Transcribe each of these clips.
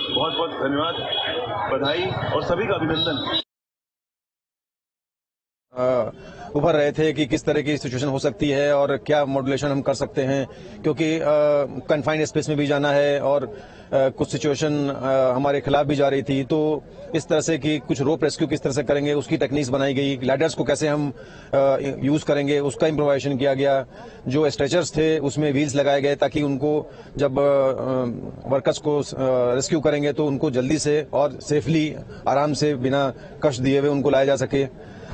बहुत बहुत धन्यवाद, बधाई और सभी का अभिनंदन। उभर रहे थे कि किस तरह की सिचुएशन हो सकती है और क्या मॉड्यूलेशन हम कर सकते हैं, क्योंकि कन्फाइंड स्पेस में भी जाना है और कुछ सिचुएशन हमारे खिलाफ भी जा रही थी। तो इस तरह से कि कुछ रोप रेस्क्यू किस तरह से करेंगे उसकी टेक्निक्स बनाई गई, लैडर्स को कैसे हम यूज करेंगे उसका इम्प्रोवाइजेशन किया गया। जो स्ट्रेचर्स थे उसमें व्हील्स लगाए गए ताकि उनको जब वर्कर्स को रेस्क्यू करेंगे तो उनको जल्दी से और सेफली आराम से बिना कष्ट दिए हुए उनको लाया जा सके।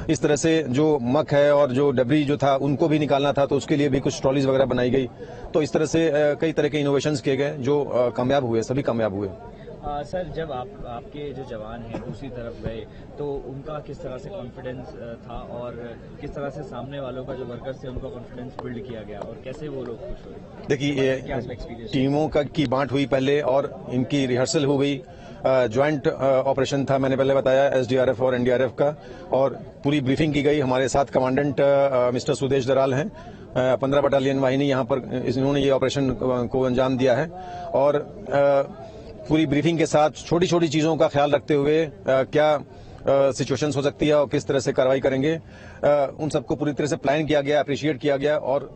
इस तरह से जो मक है और जो डबरी जो था उनको भी निकालना था, तो उसके लिए भी कुछ ट्रॉलीज वगैरह बनाई गई। तो इस तरह से कई तरह के इनोवेशंस किए गए जो कामयाब हुए, सभी कामयाब हुए। सर, जब आपके जो जवान हैं दूसरी तरफ गए तो उनका किस तरह से कॉन्फिडेंस था और किस तरह से सामने वालों का जो वर्कर्स थे उनका कॉन्फिडेंस बिल्ड किया गया और कैसे वो लोग खुश हुए? देखिए, टीमों की बांट हुई पहले और इनकी रिहर्सल हो गई। ज्वाइंट ऑपरेशन था, मैंने पहले बताया, एसडीआरएफ और एनडीआरएफ का, और पूरी ब्रीफिंग की गई। हमारे साथ कमांडेंट मिस्टर सुदेश दराल हैं, 15 बटालियन वाहिनी यहाँ पर इन्होंने ये ऑपरेशन को अंजाम दिया है। और पूरी ब्रीफिंग के साथ छोटी छोटी चीजों का ख्याल रखते हुए क्या सिचुएशंस हो सकती है और किस तरह से कार्रवाई करेंगे, उन सबको पूरी तरह से प्लान किया गया, अप्रिशिएट किया गया। और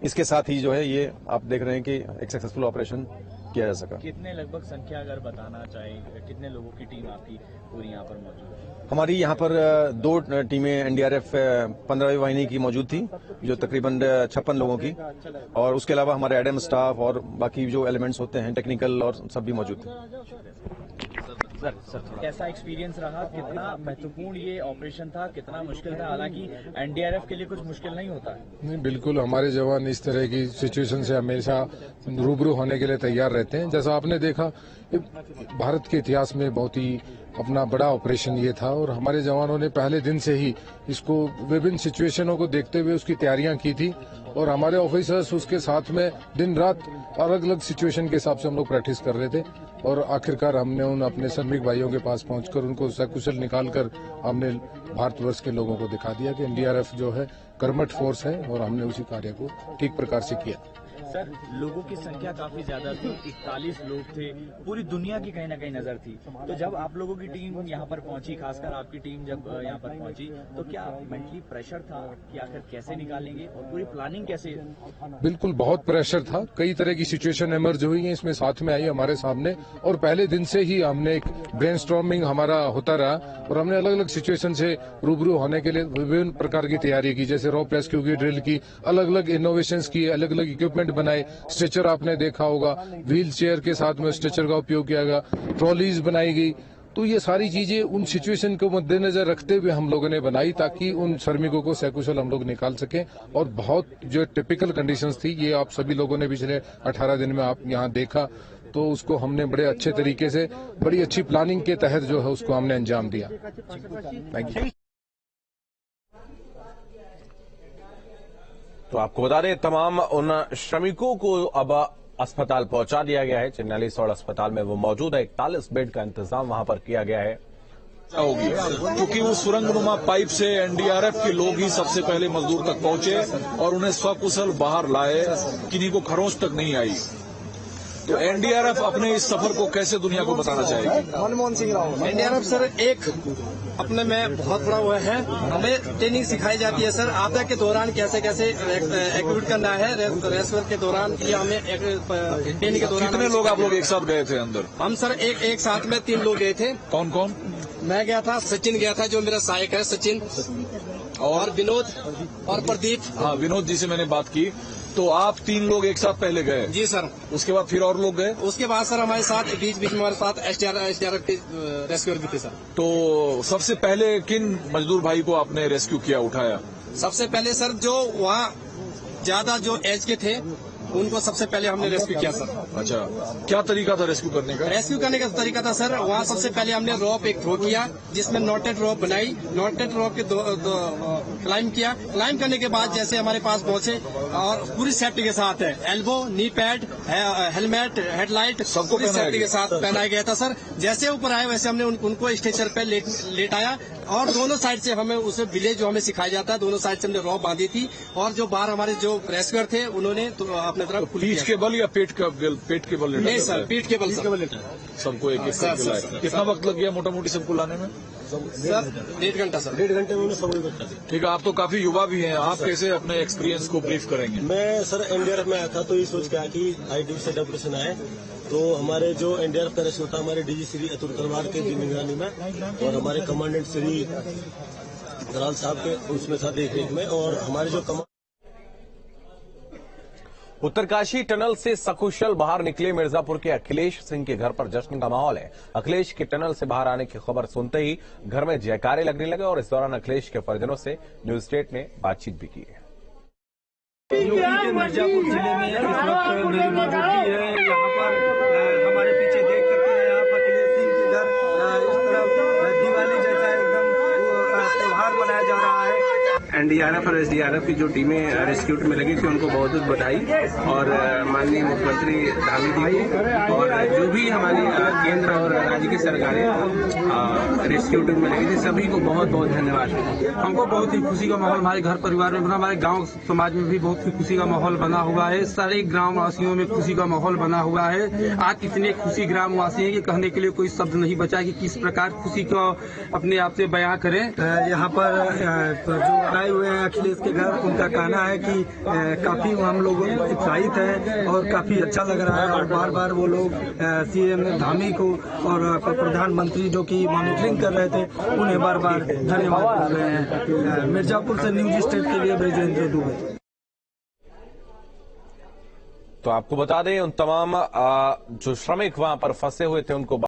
इसके साथ ही जो है ये आप देख रहे हैं कि एक सक्सेसफुल ऑपरेशन किया जा सका। कितने लगभग संख्या अगर बताना चाहें, कितने लोगों की टीम आपकी पूरी यहाँ पर मौजूद है? हमारी यहाँ पर 2 टीमें एनडीआरएफ 15वीं वाहिनी की मौजूद थी, जो तकरीबन 56 लोगों की, और उसके अलावा हमारे एडम स्टाफ और बाकी जो एलिमेंट्स होते हैं टेक्निकल और सब भी मौजूद थे। सर कैसा एक्सपीरियंस रहा, कितना महत्वपूर्ण ये ऑपरेशन था, कितना मुश्किल था? हालांकि एनडीआरएफ के लिए कुछ मुश्किल नहीं होता है। नहीं, बिल्कुल हमारे जवान इस तरह की सिचुएशन से हमेशा रूबरू होने के लिए तैयार रहते हैं। जैसा आपने देखा, भारत के इतिहास में बहुत ही अपना बड़ा ऑपरेशन ये था और हमारे जवानों ने पहले दिन से ही इसको विभिन्न सिचुएशनों को देखते हुए उसकी तैयारियां की थी और हमारे ऑफिसर्स उसके साथ में दिन रात अलग अलग सिचुएशन के हिसाब से हम लोग प्रैक्टिस कर रहे थे। और आखिरकार हमने उन अपने श्रमिक भाइयों के पास पहुंचकर उनको सकुशल निकालकर हमने भारतवर्ष के लोगों को दिखा दिया कि एनडीआरएफ जो है कर्मठ फोर्स है और हमने उसी कार्य को ठीक प्रकार से किया। सर, लोगों की संख्या काफी ज्यादा थी, 41 लोग थे, पूरी दुनिया की कहीं ना कहीं नजर थी। तो जब आप लोगों की टीम यहाँ पर पहुंची, खासकर आपकी टीम जब यहाँ पर पहुंची, तो क्या मेंटली प्रेशर था कि आखिर कैसे निकालेंगे और पूरी प्लानिंग कैसे? बिल्कुल बहुत प्रेशर था, कई तरह की सिचुएशन इमर्ज हुई है, इसमें साथ में आई हमारे सामने। और पहले दिन से ही हमने एक ब्रेनस्टॉर्मिंग हमारा होता रहा और हमने अलग अलग सिचुएशन से रूबरू होने के लिए विभिन्न प्रकार की तैयारी की, जैसे रोप रेस्क्यू की ड्रिल की, अलग अलग इनोवेशंस की, अलग अलग इक्विपमेंट बनाए। स्ट्रेचर आपने देखा होगा, व्हील चेयर के साथ में स्ट्रेचर का उपयोग किया गया, ट्रॉलीज बनाई गई। तो ये सारी चीजें उन सिचुएशन को मद्देनजर रखते हुए हम लोगों ने बनाई ताकि उन श्रमिकों को सकुशल हम लोग निकाल सकें। और बहुत जो टिपिकल कंडीशंस थी, ये आप सभी लोगों ने पिछले 18 दिन में आप यहाँ देखा, तो उसको हमने बड़े अच्छे तरीके से, बड़ी अच्छी प्लानिंग के तहत जो है उसको हमने अंजाम दिया। Thank you. तो आपको बता दें, तमाम उन श्रमिकों को अब अस्पताल पहुंचा दिया गया है। चिन्नालीसौड़ अस्पताल में वो मौजूद है। 41 बेड का इंतजाम वहां पर किया गया है। होगी क्योंकि वो सुरंगनुमा पाइप से एनडीआरएफ के लोग ही सबसे पहले मजदूर तक पहुंचे और उन्हें सकुशल बाहर लाए, किन्हीं को खरोंच तक नहीं आई। तो एनडीआरएफ अपने इस सफर को कैसे दुनिया को बताना चाहेगी? मनमोहन सिंह राव। एनडीआरएफ सर एक अपने में बहुत बड़ा वो है, हमें ट्रेनिंग सिखाई जाती है सर, आपदा के दौरान कैसे कैसे एक्टिविट करना है, रेस्क्यू के दौरान या हमें ट्रेनिंग के दौरान। कितने लोग आप लोग एक साथ गए थे अंदर? हम सर एक साथ में 3 लोग गए थे। कौन कौन? मैं गया था, सचिन गया था जो मेरा सहायक है, सचिन, और विनोद और प्रदीप। हाँ, विनोद जी से मैंने बात की। तो आप 3 लोग एक साथ पहले गए? जी सर। उसके बाद फिर और लोग गए? उसके बाद सर हमारे साथ बीच बीच में हमारे साथ एसडीआरएफ के रेस्क्यूअर भी थे सर। तो सबसे पहले किन मजदूर भाई को आपने रेस्क्यू किया, उठाया? सबसे पहले सर जो वहाँ ज्यादा जो एज के थे उनको सबसे पहले हमने रेस्क्यू किया सर। अच्छा, क्या तरीका था रेस्क्यू करने का? रेस्क्यू करने का तरीका था सर, वहाँ सबसे पहले हमने रोप एक थ्रो किया, जिसमें नॉटेड रोप बनाई, नॉटेड रोप के क्लाइम किया। क्लाइम करने के बाद जैसे हमारे पास पहुंचे और पूरी सेफ्टी के साथ है, elbow, knee pad, helmet, headlight, सबको सेफ्टी के साथ पहनाया गया था सर। जैसे ऊपर आए वैसे हमने उनको स्ट्रेचर पे लेटाया और दोनों साइड से हमें उसे विलेज जो हमें सिखाया जाता है, दोनों साइड से हमने रॉप बांधी थी और जो बाहर हमारे जो रेस्क्यूअर थे उन्होंने तो अपने तरफ पीठ के बल या पेट के बल नहीं सर, पीठ के बल सबको एक करके लाए। कितना वक्त लग गया मोटा मोटी सबको लाने में? सर 1.5 घंटा सर। 1.5 घंटे में उन्हें समझ बता दी। ठीक है, आप तो काफी युवा भी हैं, आप कैसे अपने एक्सपीरियंस को ब्रीफ करेंगे? मैं सर एनडीआरएफ में आया था तो ये सोच के आया कि आईडी से डेपुटेशन आए तो हमारे जो एनडीआरएफ का रेस्क्यू होता है हमारे डीजी श्री अतुल तलवार के निगरानी में और हमारे कमांडेंट श्री दलाल साहब के उसमें था देख में और हमारे जो उत्तरकाशी टनल से सकुशल बाहर निकले मिर्जापुर के अखिलेश सिंह के घर पर जश्न का माहौल है। अखिलेश के टनल से बाहर आने की खबर सुनते ही घर में जयकारे लगने लगे और इस दौरान अखिलेश के परिजनों से न्यूज स्टेट ने बातचीत भी की है। यूपी के मिर्जापुर जिले में इस वक्त मेरी मौजूदगी है। यहाँ पर हमारे पीछे देख सकते हैं आप अखिलेश सिंह के घर इस तरफ दिवाली जैसा एकदम त्योहार मनाया जा रहा है। एनडीआरएफ और एसडीआरएफ की जो टीमें रेस्क्यू में लगी थी उनको बहुत बहुत बधाई और माननीय मुख्यमंत्री धामी जी को और जो भी हमारी केंद्र और राज्य की सरकारें रेस्क्यू में लगी थी सभी को बहुत बहुत धन्यवाद। हमको बहुत ही खुशी का माहौल हमारे घर परिवार में बना, हमारे गांव समाज में भी बहुत ही खुशी का माहौल बना हुआ है। सारे ग्रामवासियों में खुशी का माहौल बना हुआ है। आज इतने खुशी ग्रामवासी हैं कि कहने के लिए कोई शब्द नहीं बचा कि किस प्रकार खुशी को अपने आप से बयां करें। यहाँ पर जो आए हुए हैं अखिलेश के घर, उनका कहना है कि काफी हम लोग उत्साहित हैं और काफी अच्छा लग रहा है और बार बार वो लोग सीएम धामी को और प्रधानमंत्री जो कि मॉनिटरिंग कर रहे थे उन्हें बार बार धन्यवाद कर रहे हैं। मिर्जापुर से न्यूज स्टेट के लिए ब्रजेंद्र दुबे। तो आपको बता दें उन तमाम जो श्रमिक वहां पर फंसे हुए थे उनको